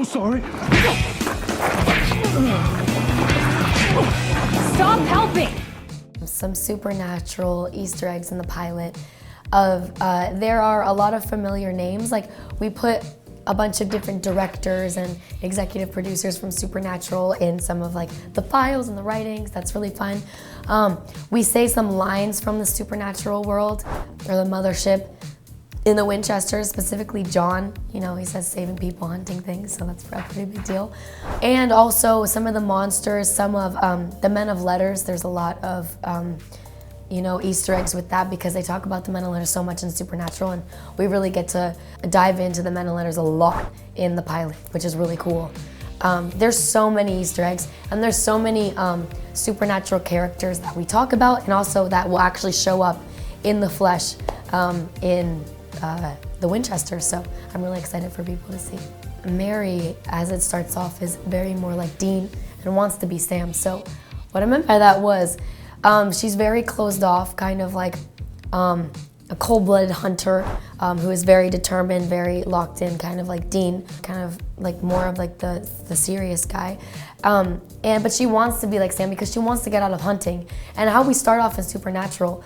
sorry. Stop helping! Some supernatural Easter eggs in the pilot of, there are a lot of familiar names. Like, we put a bunch of different directors and executive producers from Supernatural in some of like the files and the writings. That's really fun. We say some lines from the Supernatural world or the mothership in the Winchesters, specifically John. You know, he says saving people, hunting things, so that's a pretty big deal. And also some of the monsters, some of the Men of Letters. There's a lot of you know, Easter eggs with that because they talk about the Men of Letters so much in Supernatural, and we really get to dive into the Men of Letters a lot in the pilot, which is really cool. There's so many Easter eggs, and there's so many supernatural characters that we talk about, and also that will actually show up in the flesh in the Winchesters, so I'm really excited for people to see. Mary, as it starts off, is very more like Dean and wants to be Sam, so what I meant by that was she's very closed off, kind of like a cold-blooded hunter who is very determined, very locked in, kind of like Dean, kind of like more of like the serious guy. But she wants to be like Sam because she wants to get out of hunting. And how we start off in Supernatural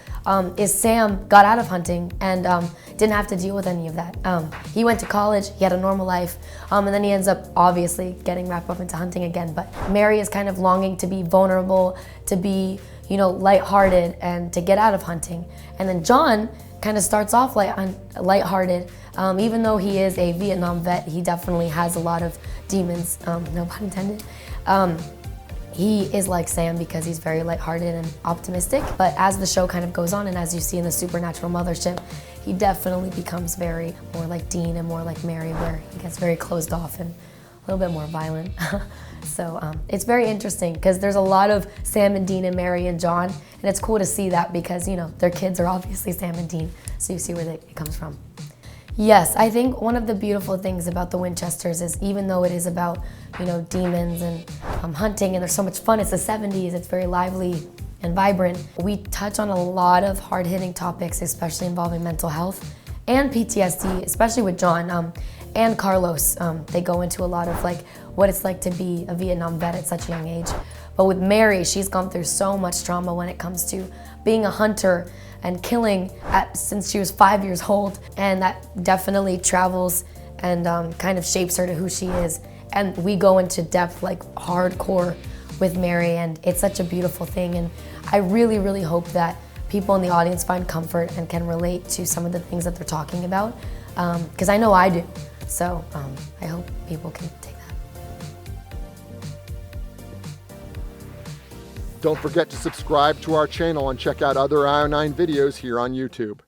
is Sam got out of hunting and didn't have to deal with any of that. He went to college, he had a normal life, and then he ends up obviously getting wrapped up into hunting again. But Mary is kind of longing to be vulnerable, to be, you know, lighthearted, and to get out of hunting. And then John kind of starts off lighthearted. Even though he is a Vietnam vet, he definitely has a lot of demons, no pun intended. He is like Sam because he's very lighthearted and optimistic, but as the show kind of goes on and as you see in the Supernatural mothership, he definitely becomes very more like Dean and more like Mary, where he gets very closed off and a little bit more violent. So it's very interesting because there's a lot of Sam and Dean and Mary and John, and it's cool to see that because, you know, their kids are obviously Sam and Dean, so you see where it comes from. Yes, I think one of the beautiful things about the Winchesters is even though it is about, you know, demons and hunting and there's so much fun, it's the 70s, it's very lively and vibrant, we touch on a lot of hard-hitting topics, especially involving mental health and PTSD, especially with John. And Carlos, they go into a lot of like what it's like to be a Vietnam vet at such a young age. But with Mary, she's gone through so much trauma when it comes to being a hunter and killing since she was 5 years old, and that definitely travels and kind of shapes her to who she is. And we go into depth, like hardcore, with Mary, and it's such a beautiful thing. And I really, really hope that people in the audience find comfort and can relate to some of the things that they're talking about, because I know I do. So I hope people can take that. Don't forget to subscribe to our channel and check out other IO9 videos here on YouTube.